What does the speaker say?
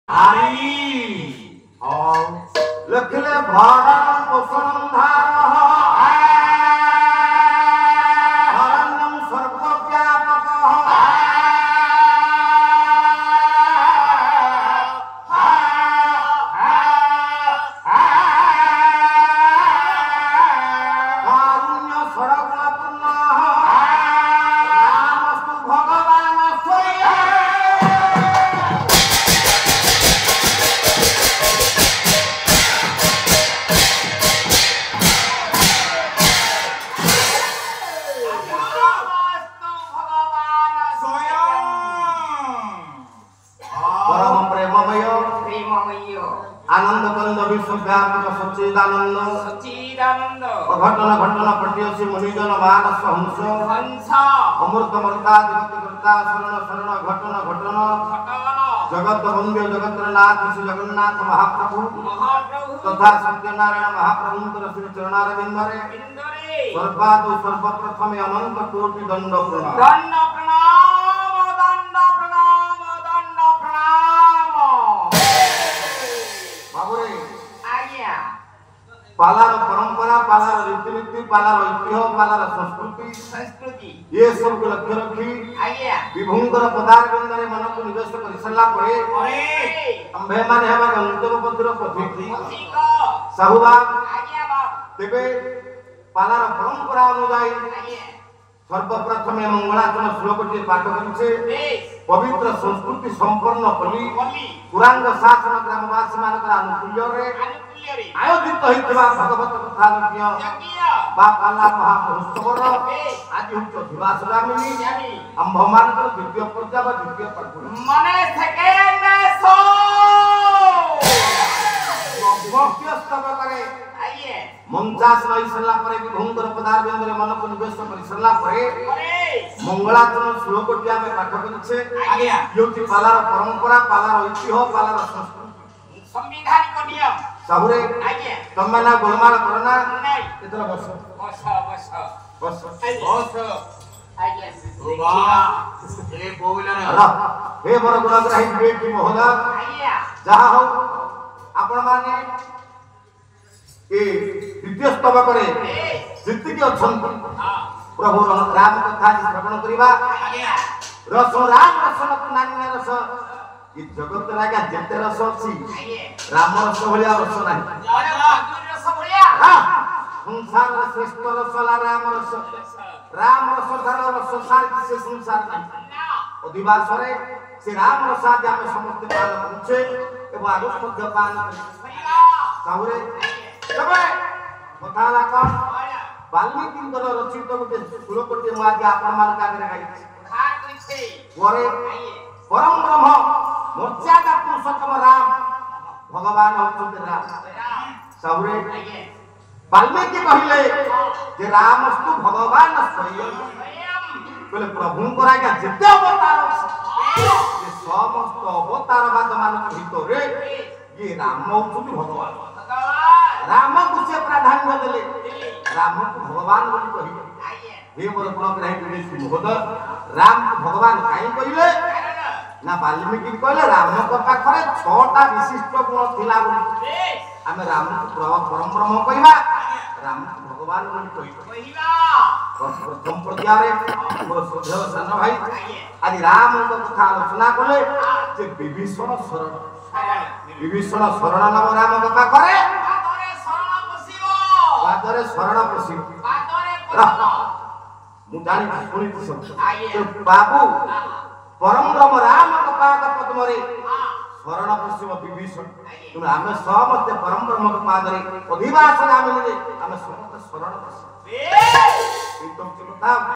आई और लखले भारत पोषण धार हरणम सर्वव्यापक कारुण्य सर्वपूर्ण रामस्तु भगवान स्वयं। परम प्रेममय आनंद कंद विश्वव्यापक सच्चिदानंद अघटन घटन पट्यसी मुनिजन मानस हंस अमृत मर्ता जगत कर्ता शरण शरण घटन घटन जगत वंद्य जगत्रनाथ श्री जगन्नाथ महाप्रभु तथा सत्यनारायण महाप्रभु श्री चरणारविंदरे सर्वादौ सर्वप्रथम अनंत कोटि दंड प्रणाम। पालार परंपरा पालार रीतिनीति पालार ऐतिह्य पालार संस्कृति ये सब को लक्ष्य रखी विभुंकर पदारविंदरे मन को निवेश कर सला परे अंबे माने हवा अंतम पत्र पथिक साहुबा तेबे पालार परंपरा अनुसार सर्वप्रथम मंगलाचरण श्लोकटी पाठ करिसे पवित्र संस्कृति संपन्न पली पुरांग शासन ग्रामवासी मानकर अनुकूल्य रे आयोजित होइतबा भगवत कथा यज्ञ बा पाला महामहोत्सवर आज उच्च दिवस गामिनी आंभ मानकर द्वितीय पर्जा बा द्वितीय पर्व माने सेकेंड सो भक्ति स्तव करे आइए मंचास रही सला परे विभुंकर पदारविंदरे मन को निवेश करि सला परे मंगलाचरण श्लोकटी आमे पाठ करिसे आज्ञा योति पालार परंपरा पालार ऐतिह्य पालार संस्कृति संविधानिक नियम साहुरे आज्ञा तमना गोलमाल करना नहीं केतला बस बस आज्ञा वाह ए बोलना हे मोर गुणग्राही बेटी महोदय आज्ञा जहा हो आपण माने ए द्वितीय स्तव करे जितकी अछन प्रभु राम कथा श्रवण करिबा आज्ञा रस राम रसन नानी रस ये जगत रागा जेते रस अछि राम रस भलिया रस नाही रस भलिया हां संसार श्रेष्ठ रस ला राम रस धर रस सार किसे संसार नाही अधिवास रे से राम रस आदि हम समस्त पालन करछे एवं आगो मध्य पालन साहुरे तबे कथा ला कोन वाल्मीकिंकर रचित गोटे श्लोकटी म आज आपण मान कागरे गाई कथा करिसे वरे परम ब्रह्म मर्यादा पुरुषोत्तम राम भगवान होते राम साहुरे वाल्मीकि कहले जे रामस्तु भगवान स्वयं बोले प्रभु को आज्ञा जेते अवतार से समस्त अवतार बाद मान भितरे ये राम होते भगवान राम को से प्राधान्य देले राम को भगवान बोली कहिले हे मोर गुणग्राही बेटी महोदय राम को भगवान काई कहिले ना वाल्मीकि कहले राम को पाखरे 6टा विशिष्ट गुण थिला बोली आमे राम को परम ब्रह्म कहिबा राम को भगवान बोली कहिबा प्रथम पर्याय रे मोर श्रद्धेय सान भाई आज राम को कथा आलोचना कले जे विभीषण शरण नाम राम को पाखरे बादरे शरण पसिबो मु जानि सुनि सब बाबू परम ब्रह्म राम पाद पद्म रे शरण पश्चिम विभीषण तुम आमे समस्त परम ब्रह्म पाद रे अधिवास नाम रे आमे समस्त शरण पश्चिम ए तुम चलता